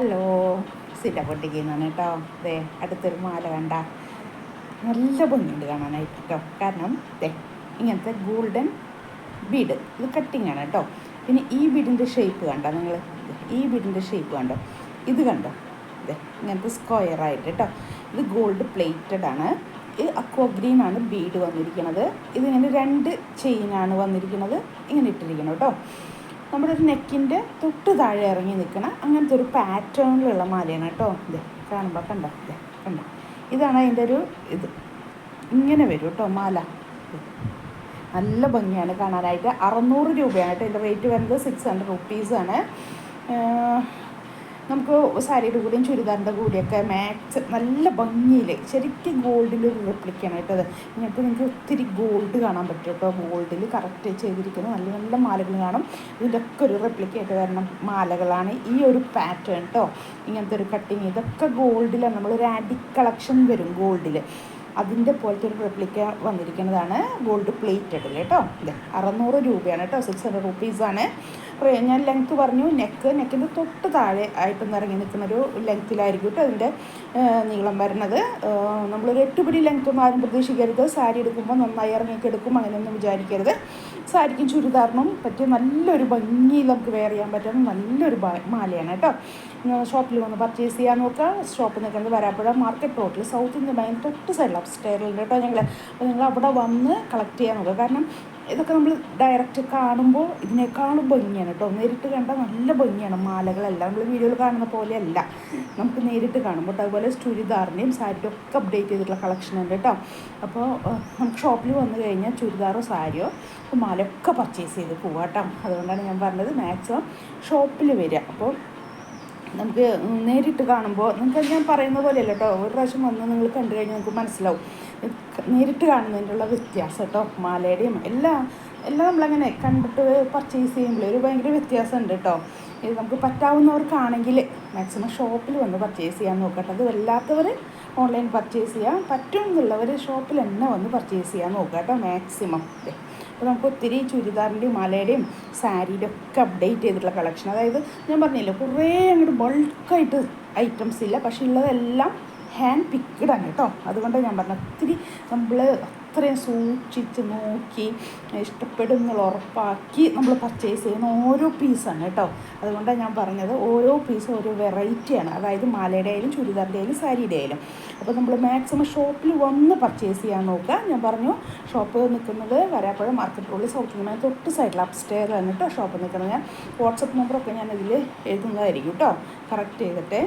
Hello, സിറ്റ പൊട്ടിക്കുന്നതാണ് കേട്ടോ. ദേ അടുത്തൊരു മാല കണ്ട നല്ല ഭംഗിയുണ്ട് കാണാനായിട്ട് കേട്ടോ. കാരണം ദേ ഇങ്ങനത്തെ ഗോൾഡൻ ബീഡ്, ഇത് കട്ടിങ് ആണ് കേട്ടോ. പിന്നെ ഈ ബീഡിൻ്റെ ഷേപ്പ് കണ്ടോ നിങ്ങൾ? ഈ ബീഡിൻ്റെ ഷേപ്പ് കണ്ടോ? ഇത് കണ്ടോ? ദേ ഇങ്ങനത്തെ സ്ക്വയറായിട്ട് കേട്ടോ. ഇത് ഗോൾഡ് പ്ലേറ്റഡ് ആണ്. ഈ അക്വ ഗ്രീൻ ആണ് ബീഡ് വന്നിരിക്കുന്നത്. ഇതിങ്ങനെ 2 ചെയിനാണ് വന്നിരിക്കുന്നത്, ഇങ്ങനെ ഇട്ടിരിക്കണം കേട്ടോ. നമ്മുടെ ഒരു നെക്കിൻ്റെ തൊട്ട് താഴെ ഇറങ്ങി നിൽക്കണം അങ്ങനത്തെ ഒരു പാറ്റേണിലുള്ള മാലയാണ് കേട്ടോ. ഇത് കാണുമ്പോൾ കണ്ടോ? കണ്ടോ? ഇതാണ് അതിൻ്റെ ഒരു ഇത്. ഇങ്ങനെ വരും കേട്ടോ മാല. നല്ല ഭംഗിയാണ് കാണാനായിട്ട്. 600 രൂപയാണ് കേട്ടോ. ഇതിൻ്റെ റേറ്റ് വരുന്നത് 600 റുപ്പീസാണ്. നമുക്ക് സാരിയുടെ കൂടെയും ചുരിദാറിൻ്റെ കൂടെയൊക്കെ മാക്സ് നല്ല ഭംഗിയിൽ ശരിക്കും ഗോൾഡിലൊരു റിപ്ലിക്കാണ് കേട്ടോ അത്. ഇങ്ങനത്തെ നിങ്ങൾക്ക് ഒത്തിരി ഗോൾഡ് കാണാൻ പറ്റും കേട്ടോ. ഗോൾഡിൽ കറക്റ്റ് ചെയ്തിരിക്കുന്ന നല്ല നല്ല മാലകൾ കാണും. ഇതിൻ്റെയൊക്കെ ഒരു റിപ്ലിക്കായിട്ട് വരുന്ന മാലകളാണ് ഈ ഒരു പാറ്റേൺ കേട്ടോ. ഇങ്ങനത്തെ ഒരു കട്ടിങ് ഇതൊക്കെ ഗോൾഡിലാണ്. നമ്മളൊരു ആൻറ്റിക് കളക്ഷൻ വരും ഗോൾഡിൽ, അതിൻ്റെ പോലത്തെ ഒരു റെപ്ലിക്ക വന്നിരിക്കുന്നതാണ് ഗോൾഡ് പ്ലേറ്റഡിൽ കേട്ടോ. ഇത് 600 രൂപയാണ് കേട്ടോ. 600 റുപ്പീസാണ്. ഞാൻ ലെങ്ത്ത് പറഞ്ഞു. നെക്കിൻ്റെ തൊട്ട് താഴെ ആയിട്ടൊന്ന് ഇറങ്ങി നിൽക്കുന്നൊരു ലെങ്ത്തിലായിരിക്കും കേട്ടോ അതിൻ്റെ നീളം വരുന്നത്. നമ്മളൊരു 8 പിടി ലെങ്ത്തൊന്നും ആരും പ്രതീക്ഷിക്കരുത്. സാരി എടുക്കുമ്പോൾ നന്നായി ഇറങ്ങിയൊക്കെ എടുക്കും അങ്ങനെയൊന്നും വിചാരിക്കരുത്. സാരിക്കും ചുരിദാറിനും പറ്റിയ നല്ലൊരു ഭംഗിയിൽ നമുക്ക് വെയർ ചെയ്യാൻ പറ്റുന്ന നല്ലൊരു മാലയാണ് കേട്ടോ. ഷോപ്പിൽ വന്ന് പർച്ചേസ് ചെയ്യാൻ നോക്കുക. ഷോപ്പ് നിൽക്കുന്നത് വരാപ്പുഴ മാർക്കറ്റ് റോഡിൽ സൗത്ത് ഇന്ത്യൻ ബാങ്ക് തൊട്ട് സൈഡിൽ അപ്സ്റ്റെയറിലുണ്ട് കേട്ടോ ഞങ്ങൾ. അപ്പോൾ നിങ്ങൾ അവിടെ വന്ന് കളക്ട് ചെയ്യാൻ നോക്കുക. കാരണം ഇതൊക്കെ നമ്മൾ ഡയറക്റ്റ് കാണുമ്പോൾ ഇതിനേക്കാളും ഭംഗിയാണ് കേട്ടോ. നേരിട്ട് കണ്ടാൽ നല്ല ഭംഗിയാണ് മാലകളെല്ലാം. നമ്മൾ വീഡിയോയിൽ കാണുന്ന പോലെയല്ല നമുക്ക് നേരിട്ട് കാണുമ്പോൾ. അതുപോലെ ചുരിദാറിൻ്റെയും സാരിയും ഒക്കെ അപ്ഡേറ്റ് ചെയ്തിട്ടുള്ള കളക്ഷൻ ഉണ്ട് കേട്ടോ. അപ്പോൾ നമുക്ക് ഷോപ്പിൽ വന്നു കഴിഞ്ഞാൽ ചുരിദാറോ സാരിയോ മാലയൊക്കെ പർച്ചേസ് ചെയ്ത് പോവാം കേട്ടോ. അതുകൊണ്ടാണ് ഞാൻ പറഞ്ഞത് മാക്സിമം ഷോപ്പിൽ വരിക. അപ്പോൾ നമുക്ക് നേരിട്ട് കാണുമ്പോൾ നിങ്ങൾക്ക് ഞാൻ പറയുന്ന പോലെയല്ല കേട്ടോ. ഒരു പ്രാവശ്യം വന്ന് നിങ്ങൾ കണ്ടു കഴിഞ്ഞാൽ നിങ്ങൾക്ക് മനസ്സിലാവും നേരിട്ട് കാണുന്നതിൻ്റെ വ്യത്യാസം കേട്ടോ. മാലയുടെയും എല്ലാം നമ്മളങ്ങനെ കണ്ടിട്ട് പർച്ചേസ് ചെയ്യുമ്പോൾ ഒരു ഭയങ്കര വ്യത്യാസമുണ്ട് കേട്ടോ. ഇത് നമുക്ക് പറ്റാവുന്നവർക്കാണെങ്കിൽ മാക്സിമം ഷോപ്പിൽ വന്ന് പർച്ചേസ് ചെയ്യാൻ നോക്കട്ടെ. അത് വല്ലാത്തവർ ഓൺലൈൻ പർച്ചേസ് ചെയ്യാൻ പറ്റും എന്നുള്ളവർ ഷോപ്പിൽ തന്നെ വന്ന് പർച്ചേസ് ചെയ്യാൻ നോക്കുക കേട്ടോ മാക്സിമം. അപ്പോൾ നമുക്ക് ഒത്തിരി ചുരിദാറിൻ്റെയും മാലയുടെയും സാരിയുടെ ഒക്കെ അപ്ഡേറ്റ് ചെയ്തിട്ടുള്ള കളക്ഷൻ. അതായത് ഞാൻ പറഞ്ഞില്ല കുറേ അങ്ങോട്ട് ബൾക്കായിട്ട് ഐറ്റംസ് ഇല്ല, പക്ഷേ ഉള്ളതെല്ലാം ഹാൻഡ് പിക്ക്ഡാണ് കേട്ടോ. അതുകൊണ്ടാണ് ഞാൻ പറഞ്ഞത് ഒത്തിരി നമ്മൾ അത്രയും സൂക്ഷിച്ച് നോക്കി ഇഷ്ടപ്പെടുന്ന ഉറപ്പാക്കി നമ്മൾ പർച്ചേസ് ചെയ്യുന്ന ഓരോ പീസാണ് കേട്ടോ. അതുകൊണ്ടാണ് ഞാൻ പറഞ്ഞത് ഓരോ പീസും ഓരോ വെറൈറ്റിയാണ്. അതായത് മാലയുടെ ആയാലും ചുരിദാറിൻ്റെ ആയാലും സാരിയുടെ ആയാലും. അപ്പോൾ നമ്മൾ മാക്സിമം ഷോപ്പിൽ വന്ന് പർച്ചേസ് ചെയ്യാൻ നോക്കുക. ഞാൻ പറഞ്ഞു ഷോപ്പ് നിൽക്കുന്നത് വരാപ്പുഴ മാർക്കറ്റ് റോഡിൽ സൗത്ത് ഇന്ത്യൻ തൊട്ട് സൈഡിൽ അപ്സ്റ്റെയറിലാണ് കേട്ടോ ഷോപ്പ് നിൽക്കുന്നത്. ഞാൻ വാട്സപ്പ് നമ്പറൊക്കെ ഞാൻ ഇതിൽ എഴുതുന്നതായിരിക്കും കേട്ടോ, കറക്റ്റ് ചെയ്തിട്ട്.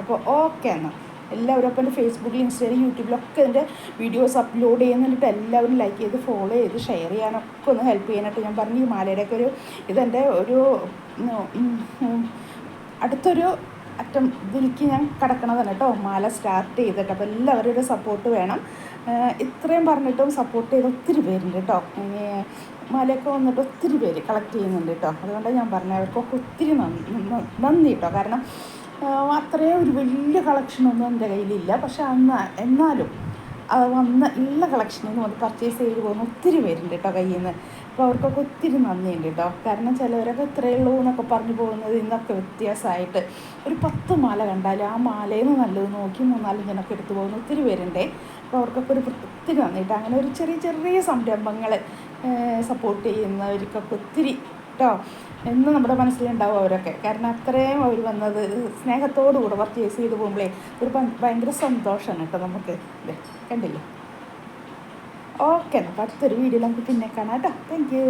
അപ്പോൾ ഓക്കെ എന്നാൽ എല്ലാവരും അപ്പം എൻ്റെ ഫേസ്ബുക്കിൽ ഇൻസ്റ്റയിലും യൂട്യൂബിലൊക്കെ എൻ്റെ വീഡിയോസ് അപ്ലോഡ് ചെയ്യുന്നുണ്ട്. എല്ലാവരും ലൈക്ക് ചെയ്ത് ഫോളോ ചെയ്ത് ഷെയർ ചെയ്യാനൊക്കെ ഒന്ന് ഹെൽപ്പ് ചെയ്യാനായിട്ട് ഞാൻ പറഞ്ഞു. ഈ മാലയുടെയൊക്കെ ഇതെൻ്റെ ഒരു അടുത്തൊരു ഇതിലേക്ക് ഞാൻ കിടക്കണതാണ് കേട്ടോ മാല സ്റ്റാർട്ട് ചെയ്തിട്ട്. അപ്പോൾ എല്ലാവരും ഒരു സപ്പോർട്ട് വേണം. ഇത്രയും പറഞ്ഞിട്ടും സപ്പോർട്ട് ചെയ്ത് ഒത്തിരി പേരുണ്ട് കേട്ടോ. മാലയൊക്കെ വന്നിട്ട് ഒത്തിരി പേര് കളക്ട് ചെയ്യുന്നുണ്ട് കേട്ടോ. അതുകൊണ്ടാണ് ഞാൻ പറഞ്ഞത് അവർക്കൊക്കെ ഒത്തിരി നന്ദി കേട്ടോ. കാരണം അത്രയും ഒരു വലിയ കളക്ഷനൊന്നും എൻ്റെ കയ്യിലില്ല, പക്ഷെ എന്നാലും അത് ഉള്ള കളക്ഷനിൽ നിന്ന് വന്ന് പർച്ചേസ് ചെയ്ത് പോകുന്ന ഒത്തിരി പേരുണ്ട് കേട്ടോ കയ്യിൽ നിന്ന്. അപ്പോൾ അവർക്കൊക്കെ ഒത്തിരി നന്ദിയുണ്ട് കേട്ടോ. കാരണം ചിലവരൊക്കെ ഇത്രയേ ഉള്ളൂ എന്നൊക്കെ പറഞ്ഞു പോകുന്നത് ഇന്നൊക്കെ വ്യത്യാസമായിട്ട് ഒരു 10 മാല കണ്ടാലും ആ മാലയിൽ നിന്ന് നല്ലത് നോക്കി 3-4 ജനമൊക്കെ എടുത്തു പോകുന്ന ഒത്തിരി പേരുണ്ടേ. അപ്പോൾ അവർക്കൊക്കെ ഒത്തിരി നന്ദിയിട്ട് അങ്ങനെ ഒരു ചെറിയ സംരംഭങ്ങൾ സപ്പോർട്ട് ചെയ്യുന്നവർക്കൊക്കെ ഒത്തിരി കേട്ടോ എന്ന് നമ്മുടെ മനസ്സിലുണ്ടാവും അവരൊക്കെ. കാരണം അത്രയും അവർ വന്നത് സ്നേഹത്തോടുകൂടെ പർച്ചേസ് ചെയ്ത് പോകുമ്പോഴേ ഒരു ഭയങ്കര സന്തോഷമാണ് കേട്ടോ നമുക്ക്. കണ്ടില്ലേ? ഓക്കെ, എന്നാൽ അടുത്തൊരു വീഡിയോയിൽ നമുക്ക് പിന്നെ കാണാം കേട്ടോ. Thank you.